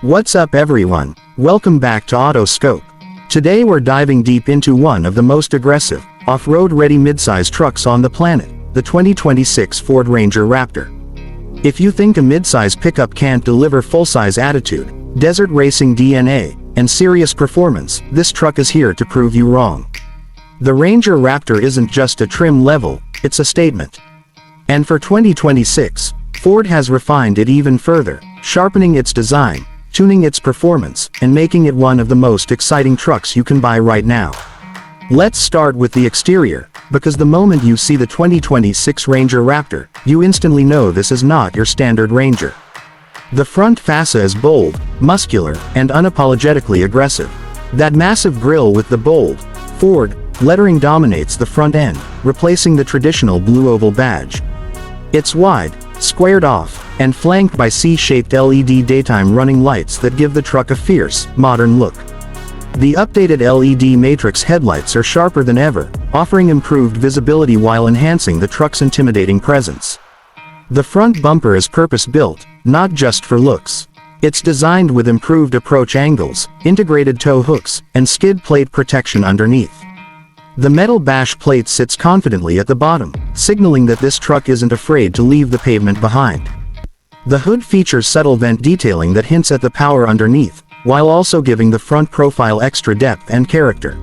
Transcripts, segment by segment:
What's up everyone? Welcome back to Autoscope. Today we're diving deep into one of the most aggressive, off-road ready midsize trucks on the planet, the 2026 Ford Ranger Raptor. If you think a midsize pickup can't deliver full-size attitude, desert racing DNA, and serious performance, this truck is here to prove you wrong. The Ranger Raptor isn't just a trim level, it's a statement. And for 2026, Ford has refined it even further, sharpening its design, tuning its performance, and making it one of the most exciting trucks you can buy right now. Let's start with the exterior, because the moment you see the 2026 Ranger Raptor, you instantly know this is not your standard Ranger. The front fascia is bold, muscular, and unapologetically aggressive. That massive grille with the bold, Ford, lettering dominates the front end, replacing the traditional blue oval badge. It's wide, squared off, and flanked by C-shaped LED daytime running lights that give the truck a fierce, modern look. The updated LED matrix headlights are sharper than ever, offering improved visibility while enhancing the truck's intimidating presence. The front bumper is purpose-built, not just for looks. It's designed with improved approach angles, integrated tow hooks, and skid plate protection underneath. The metal bash plate sits confidently at the bottom, signaling that this truck isn't afraid to leave the pavement behind. The hood features subtle vent detailing that hints at the power underneath, while also giving the front profile extra depth and character.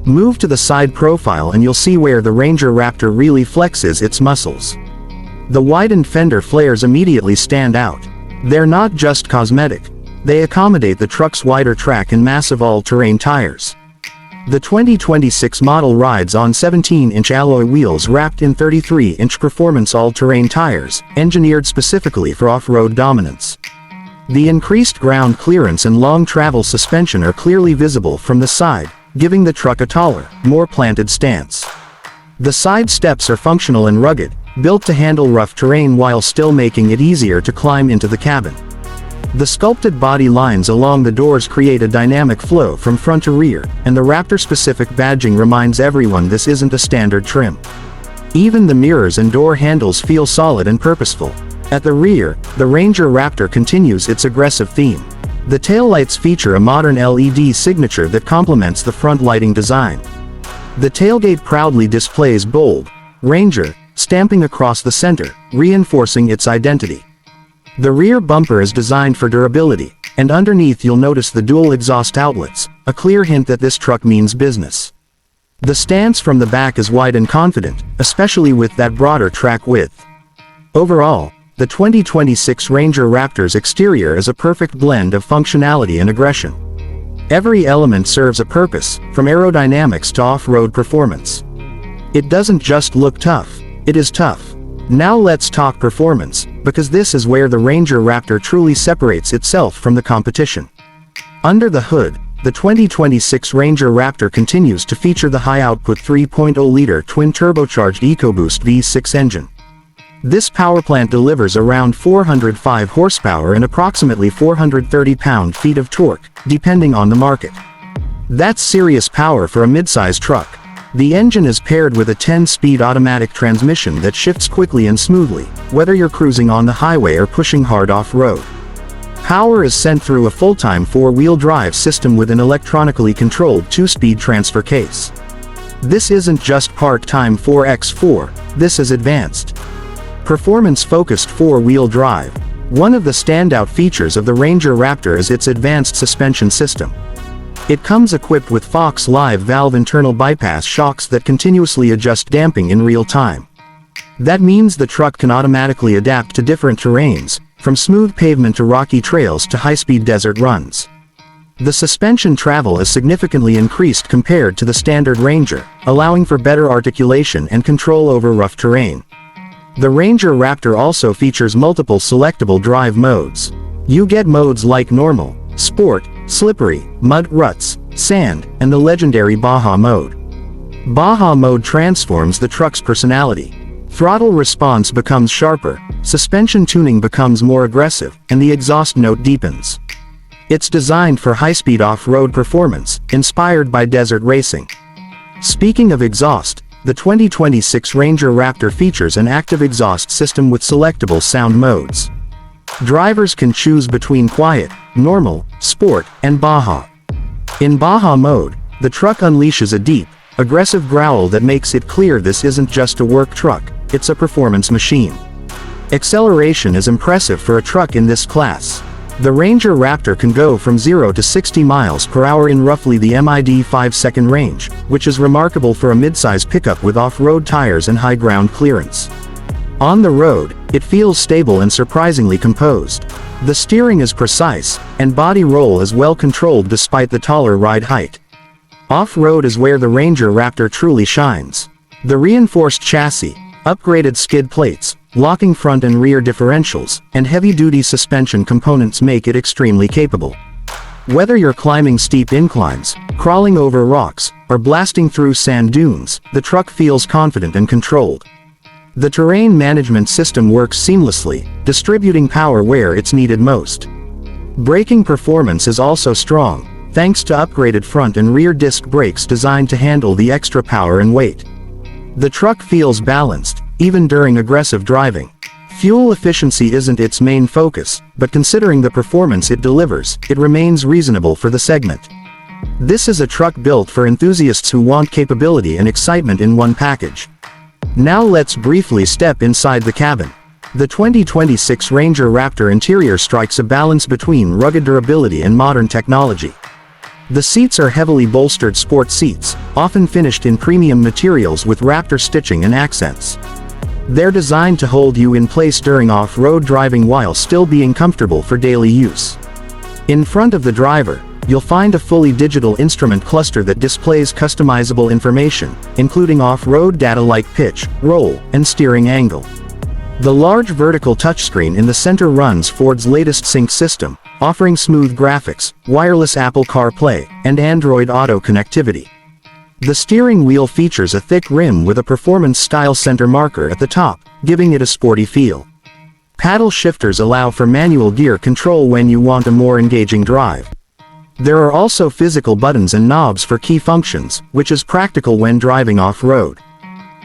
Move to the side profile and you'll see where the Ranger Raptor really flexes its muscles. The widened fender flares immediately stand out. They're not just cosmetic, they accommodate the truck's wider track and massive all-terrain tires. The 2026 model rides on 17-inch alloy wheels wrapped in 33-inch performance all-terrain tires, engineered specifically for off-road dominance. The increased ground clearance and long travel suspension are clearly visible from the side, giving the truck a taller, more planted stance. The side steps are functional and rugged, built to handle rough terrain while still making it easier to climb into the cabin. The sculpted body lines along the doors create a dynamic flow from front to rear, and the Raptor-specific badging reminds everyone this isn't a standard trim. Even the mirrors and door handles feel solid and purposeful. At the rear, the Ranger Raptor continues its aggressive theme. The taillights feature a modern LED signature that complements the front lighting design. The tailgate proudly displays bold, Ranger, stamping across the center, reinforcing its identity. The rear bumper is designed for durability, and underneath you'll notice the dual exhaust outlets, a clear hint that this truck means business. The stance from the back is wide and confident, especially with that broader track width. Overall, the 2026 Ranger Raptor's exterior is a perfect blend of functionality and aggression. Every element serves a purpose, from aerodynamics to off-road performance. It doesn't just look tough, it is tough. Now let's talk performance, because this is where the Ranger Raptor truly separates itself from the competition. Under the hood, the 2026 Ranger Raptor continues to feature the high-output 3.0-liter twin-turbocharged EcoBoost V6 engine. This powerplant delivers around 405 horsepower and approximately 430 pound-feet of torque, depending on the market. That's serious power for a midsize truck. The engine is paired with a 10-speed automatic transmission that shifts quickly and smoothly, whether you're cruising on the highway or pushing hard off-road. Power is sent through a full-time four-wheel drive system with an electronically controlled 2-speed transfer case. This isn't just part-time 4x4, this is advanced, performance-focused four-wheel drive. One of the standout features of the Ranger Raptor is its advanced suspension system. It comes equipped with Fox Live valve internal bypass shocks that continuously adjust damping in real time. That means the truck can automatically adapt to different terrains, from smooth pavement to rocky trails to high-speed desert runs. The suspension travel is significantly increased compared to the standard Ranger, allowing for better articulation and control over rough terrain. The Ranger Raptor also features multiple selectable drive modes. You get modes like normal, sport, slippery, mud ruts, sand, and the legendary Baja mode. Baja mode transforms the truck's personality. Throttle response becomes sharper, suspension tuning becomes more aggressive, and the exhaust note deepens. It's designed for high-speed off-road performance, inspired by desert racing. Speaking of exhaust, the 2026 Ranger Raptor features an active exhaust system with selectable sound modes. Drivers can choose between quiet, normal, sport, and Baja. In Baja mode, the truck unleashes a deep, aggressive growl that makes it clear this isn't just a work truck, it's a performance machine. Acceleration is impressive for a truck in this class. The Ranger Raptor can go from 0 to 60 miles per hour in roughly the mid 5-second range, which is remarkable for a midsize pickup with off-road tires and high ground clearance. On the road, it feels stable and surprisingly composed. The steering is precise, and body roll is well controlled despite the taller ride height. Off-road is where the Ranger Raptor truly shines. The reinforced chassis, upgraded skid plates, locking front and rear differentials, and heavy-duty suspension components make it extremely capable. Whether you're climbing steep inclines, crawling over rocks, or blasting through sand dunes, the truck feels confident and controlled. The terrain management system works seamlessly, distributing power where it's needed most. Braking performance is also strong, thanks to upgraded front and rear disc brakes designed to handle the extra power and weight. The truck feels balanced, even during aggressive driving. Fuel efficiency isn't its main focus, but considering the performance it delivers, it remains reasonable for the segment. This is a truck built for enthusiasts who want capability and excitement in one package. Now let's briefly step inside the cabin. The 2026 Ranger Raptor interior strikes a balance between rugged durability and modern technology. The seats are heavily bolstered sport seats, often finished in premium materials with Raptor stitching and accents. They're designed to hold you in place during off-road driving while still being comfortable for daily use. In front of the driver, you'll find a fully digital instrument cluster that displays customizable information, including off-road data like pitch, roll, and steering angle. The large vertical touchscreen in the center runs Ford's latest sync system, offering smooth graphics, wireless Apple CarPlay, and Android Auto connectivity. The steering wheel features a thick rim with a performance-style center marker at the top, giving it a sporty feel. Paddle shifters allow for manual gear control when you want a more engaging drive. There are also physical buttons and knobs for key functions, which is practical when driving off-road.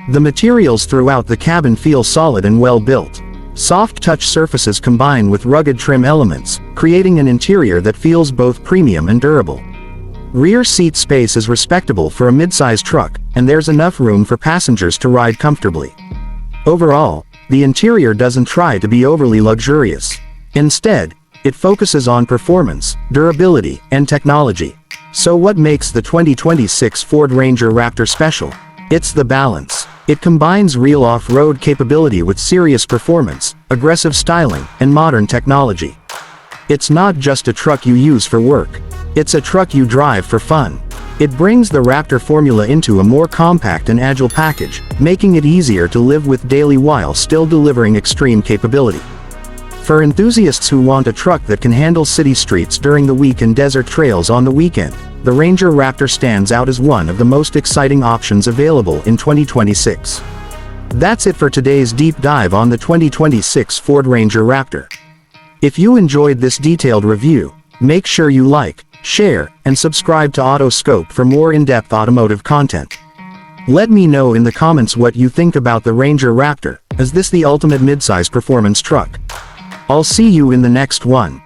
The materials throughout the cabin feel solid and well built. Soft touch surfaces combine with rugged trim elements, creating an interior that feels both premium and durable. Rear seat space is respectable for a mid-size truck, and there's enough room for passengers to ride comfortably. Overall, the interior doesn't try to be overly luxurious. Instead, it focuses on performance, durability, and technology. So what makes the 2026 Ford Ranger Raptor special? It's the balance. It combines real off-road capability with serious performance, aggressive styling, and modern technology. It's not just a truck you use for work. It's a truck you drive for fun. It brings the Raptor formula into a more compact and agile package, making it easier to live with daily while still delivering extreme capability. For enthusiasts who want a truck that can handle city streets during the week and desert trails on the weekend, the Ranger Raptor stands out as one of the most exciting options available in 2026. That's it for today's deep dive on the 2026 Ford Ranger Raptor. If you enjoyed this detailed review, make sure you like, share, and subscribe to Autoscope for more in-depth automotive content. Let me know in the comments what you think about the Ranger Raptor. Is this the ultimate midsize performance truck? I'll see you in the next one.